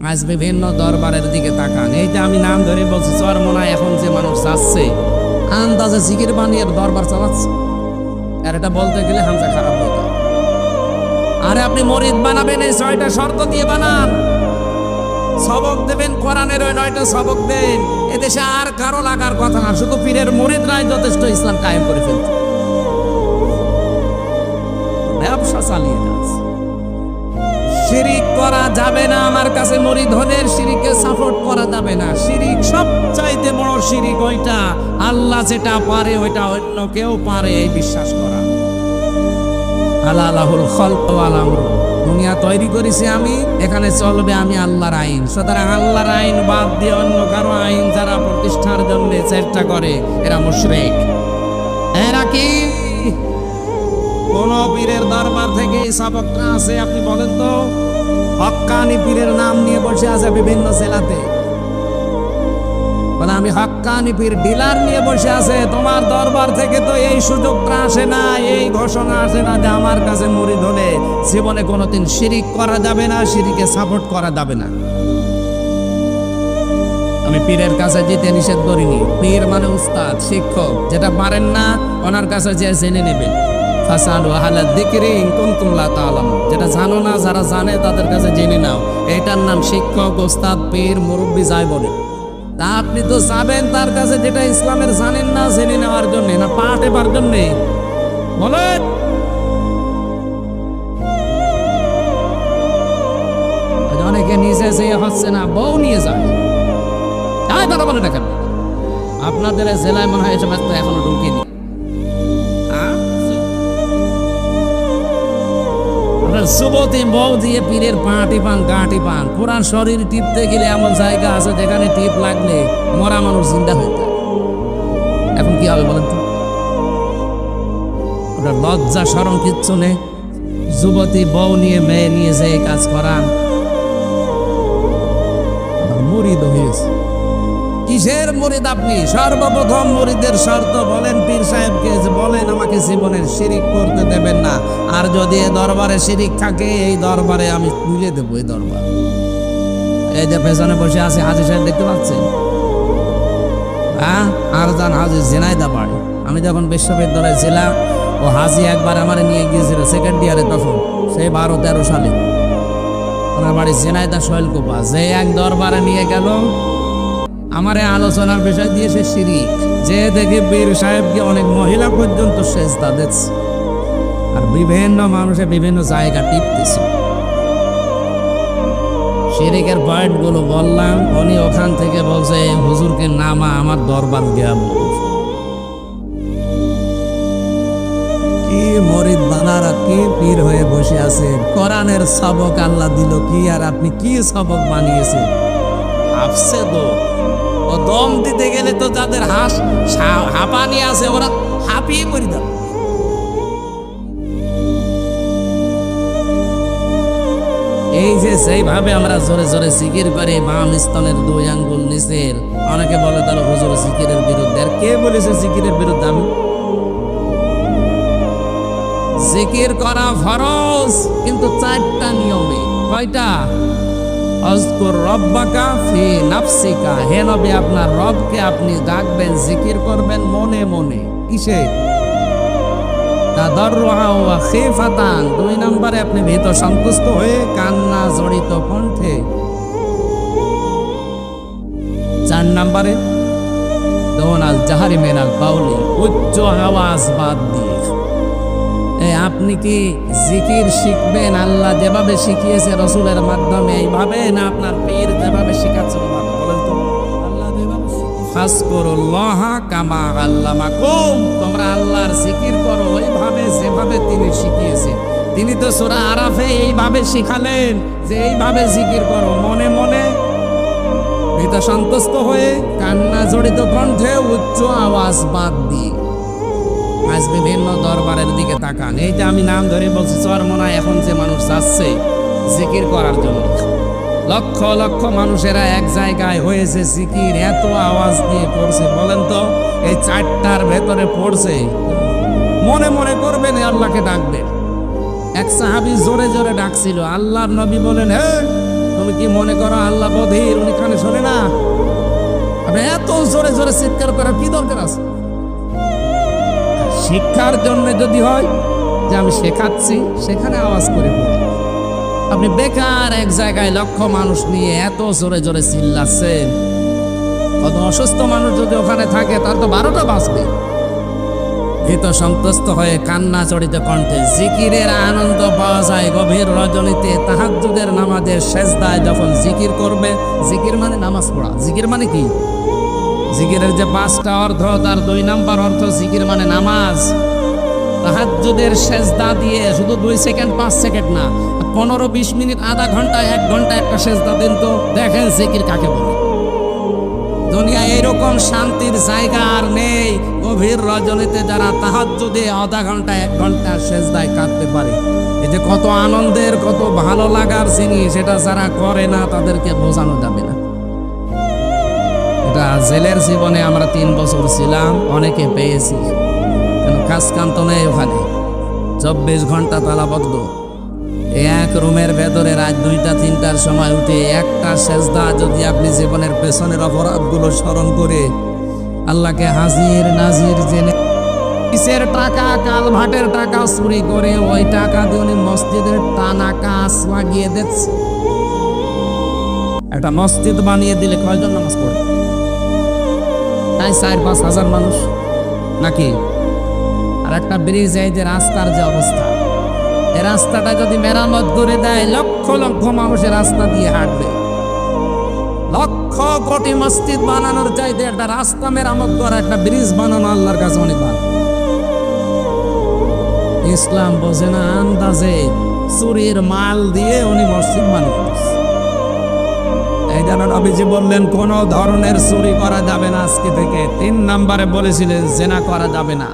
আজ বিভিন্ন দরবারের দিকে তাকান। এই যে আমি নাম ধরে বলছি, চরমোনায় এখন যে মানুষ যাচ্ছে আন্দাজে জিকির বানিয়ে দরবার চালাচ্ছে, আর এটা বলতে গেলে হামজা খারাপ হয়ে যায়। আরে আপনি মরিদ বানাবেন, এই 6টা শর্ত দিয়ে বানান। সবক দেবেন কোরআনের, ওই 9টা সবক দেন। এদেশে আর কারো লাগার কথা না, শুধু পীরের মুরিদরাই যথেষ্ট ইসলাম কায়েম করে ফেলছে। ব্যবসা চালিয়ে যাচ্ছে। শিরিক করা যাবে না, আমার কাছে মুরিদ হলে শিরিককে সাপোর্ট করা যাবে না। শিরিক সবচাইতে বড় শিরিক ওইটা, আল্লাহ যেটা পারে ওইটা অন্য কেউ পারে এই বিশ্বাস করা। আল্লাহুল খালক ওয়াল আমর, দুনিয়া তৈরি করেছি আমি, এখানে চলবে আমি আল্লাহর আইন। সুতরাং আল্লাহর আইন বাদ দিয়ে অন্য কারো আইন যারা প্রতিষ্ঠার জন্য চেষ্টা করে এরা মুশরিক। এরা কি কোন পীরের দরবার থেকে এই সবকটা আছে? আপনি বলেন তো। হক্কানি পীরের নাম নিয়ে বসে আছে বিভিন্ন জেলাতে, বলে আমি হক্কানি পীর, ডিলার নিয়ে বসে আছে। তোমার দরবার থেকে তো এই সুযোগটা আসে না, এই ঘোষণা আসে না যে আমার কাছে মুরিদ হলে জীবনে কোনোদিন শিরিক করা যাবে না, শিরিকে সাপোর্ট করা যাবে না। আমি পীরের কাছে যেতে নিষেধ করিনি। পীর মানে উস্তাদ, শিক্ষক। যেটা পারেন না ওনার কাছে যে জেনে নেবেন। ফাসালু আহলা যিকরি ইন কুনতুম লা তা'লামুন, যেটা জানো না যারা জানে তাদের কাছে জেনে নাও। এটার নাম শিক্ষক, উস্তাদ, পীর, মুরব্বি যাই বলে। তা আপনি তো যাবেন তার কাছে যেটা ইসলামের জানেন না, জেনে নেওয়ার জন্য না, পাঠ এবার জন্য বলেন। অনেকে নিজে যে হচ্ছে না, বউ নিয়ে যায়। তাই কথা বলে দেখেন, আপনাদের জেলায় মনে হয় এসব এখনো ঢুকিনি। যুবতী বউ দিয়ে পীরের পা টিপান, গা টিপান। পুরান শরীর টিপতে গেলে এমন জায়গা আছে যেখানে টিপ লাগলে মরা মানুষ জিন্দা হয়ে যায়। এখন কি হবে বলেন তো? ওটা লজ্জা শরম কিচ্ছু নেই। যুবতী বউ নিয়ে, মেয়ে নিয়ে যে কাজ করান, মুরিদ হয়েছে। কিসের মুরিদ আপনি? সর্বপ্রথম মুরিদের শর্ত বলেন পীর সাহেবকে, যে বলেন আমাকে জীবনের শিরিক করতে দেবেন না, আর যদি এ দরবারে শিরিক থাকে এই দরবারে আমি তুলে দেবো। এই দরবার, এই যে পেছনে বসে আছে হাজী সাহেব দেখতে পাচ্ছেন, হ্যাঁ, আরজান হাজী ঝিনাইদহ বাড়ি। আমি যখন বিশ্ববিদ্যালয়ে ছিলাম, ও হাজী একবার আমার নিয়ে গিয়েছিল সেকেন্ড ইয়ারে, তখন সেই 12-13 সালে। ওনার বাড়ি ঝিনাইদহ শৈলকুপা। যে এক দরবারে নিয়ে গেল, আমার আলোচনার বিষয় দিয়েছে শিরিক। যে দেখে পীর সাহেবকে অনেক মহিলা পর্যন্ত সেজদা দিচ্ছে, আর বিভিন্ন মানুষে বিভিন্ন জায়গা টিপতেছে। শিরিকের পয়েন্ট গুলো বললাম, উনি ওখান থেকে বলছে হুজুরকে নামা, আমার দরবার গিয়া বল। কি মরিদ বানারা, কি পীর হয়ে বসে আছেন। কোরআনের সবক আল্লাহ দিল কি, আর আপনি কি সবক বানিয়েছেন? হাফসে তো ও দম দিতে গেলে তো যাদের হাঁপানি আছে ওরা হাঁপিয়ে পড়ি দাও। এই যে সেইভাবে আমরা জোরে জোরে জিকির করে, বাম স্তনের 2 আঙ্গুল নিচের, অনেকে বলে তাহলে হুজুর জিকিরের বিরুদ্ধে। আর কে বলেছে জিকিরের বিরুদ্ধে? আমি। জিকির করা ফরজ, কিন্তু 4টা নিয়মে। কয়টা? আযকুর রাব্বাকা ফি নাফসিকা, হে নবী আপনার রবকে আপনি ডাকবেন, জিকির করবেন মনে মনে। কিসে? তাদাররুআ ওয়া খিফাতান, 2 নম্বরে আপনি ভীত সন্তুষ্ট হয়ে কান্না জড়িত কণ্ঠে। 4 নম্বরে দুনাল জাহরি মিনাল কাউলি, উচ্চ আওয়াজ বাদ দিয়ে। আপনি কি জিকির শিখবেন আল্লাহ যেভাবে শিখিয়েছে রসুলের মাধ্যমে এইভাবে, না আপনার পীর যেভাবে শিখাচ্ছে ওভাবে? বলেন তো। আল্লাহ যেভাবে ফাজকুরুল্লাহ কামা আল্লামাকুম, তোমরা আল্লাহর জিকির করো ওইভাবে যেভাবে তিনি শিখিয়েছেন। তিনি তো সূরা আরাফে এইভাবে শিখালেন যে এইভাবে জিকির করো, মনে মনে, ভীত সন্তুষ্ট হয়ে, কান্না জড়িত কণ্ঠে, উচ্চ আওয়াজ বাদ দিয়ে। আজ বিভিন্ন দরবারের দিকে তাকান। এই যে আমি নাম ধরে বলছি, চরমোনায় এখন যে মানুষ যাচ্ছে জিকির করার জন্য, লক্ষ লক্ষ মানুষেরা এক জায়গায় হয়েছে, জিকির এত আওয়াজ দিয়ে করছে। বলেন তো, এই 4টার ভেতরে পড়ছে মনে মনে করবেন, আল্লাহকে ডাকবেন। এক সাহাবী জোরে জোরে ডাকছিল, আল্লাহর নবী বলেন, হে তুমি তুমি কি মনে করো আল্লাহ বধির, উনি কানে শোনে না? আপনি এত জোরে জোরে চিৎকার করার কি দরকার আছে? শিক্ষার জন্য যদি হয় যে আমি শেখাচ্ছি, সেখানে আওয়াজ করে বলুন। আপনি বেকার এক জায়গায় লক্ষ মানুষ নিয়ে এত জোরে জোরে চিল্লাচ্ছেন, কত অসুস্থ মানুষ যদি ওখানে থাকে তার তো 12টা বাজবে। ভীত সন্তুষ্ট হয়ে কান্না চড়িত কণ্ঠে জিকিরের আনন্দ পাওয়া যায় গভীর রজনীতে, তাহাজ্জুদের নামাজের সেজদায় যখন জিকির করবে। জিকির মানে নামাজ পড়া। জিকির মানে কি? জিকিরের যে 5টা অর্থ, তার 2 নাম্বার অর্থ জিকির মানে নামাজ। তাহাজ্জুদের সেজদা দিয়ে শুধু 2 সেকেন্ড 5 সেকেন্ড না, 15-20 মিনিট, আধা ঘন্টা 1 ঘন্টা একটা সেজদা দেন তো, দেখেন জিকির কাকে বলে। দুনিয়া এরকম শান্তির জায়গা আর নেই। গভীর রজনীতে যারা তাহাজ্জুদে আধা ঘন্টা 1 ঘন্টা সেজদায় কাটতে পারে, এতে কত আনন্দের, কত ভালো লাগার জিনিস, সেটা যারা করে না তাদেরকে বোঝানো যাবে না। এটা জেলের জীবনে আমরা 3 বছর ছিলাম, অনেকে পেয়েছি, কেন কাজ কাম তো নেই ওখানে, 24 ঘন্টা তালাবদ্ধ। এক রুমের ভেতরে রাত 2টা-3টার সময় উঠে একটা সেজদা যদি আপনি জীবনের পেছনের অপরাধগুলো স্মরণ করে আল্লাহকে হাজির নাজির জেনে, কিসের টাকা, কালভাটের টাকা চুরি করে ওই টাকা দিয়ে উনি মসজিদের টানা কাজ লাগিয়ে দিচ্ছে। একটা মসজিদ বানিয়ে দিলে কয়জন নামাজ পড়ে? তাই 4-5 হাজার মানুষ নাকি? আর একটা ব্রিজ, এই যে রাস্তার যে অবস্থা, এই রাস্তাটা যদি মেরামত করে দেয়, লক্ষ লক্ষ মানুষের রাস্তা দিয়ে হাঁটবে। লক্ষ কোটি মসজিদ বানানোর চাইতে একটা রাস্তা মেরামত করা, একটা ব্রিজ বানানো আল্লাহর কাছে অনেক ভালো। ইসলাম বোঝে না, আন্দাজে চুরির মাল দিয়ে উনি মসজিদ বানিয়েছে। এই জন্য নবীজি বললেন কোন ধরনের চুরি করা যাবে না আজকে থেকে। 3 নম্বরে বলেছিলেন জেনা করা যাবে না।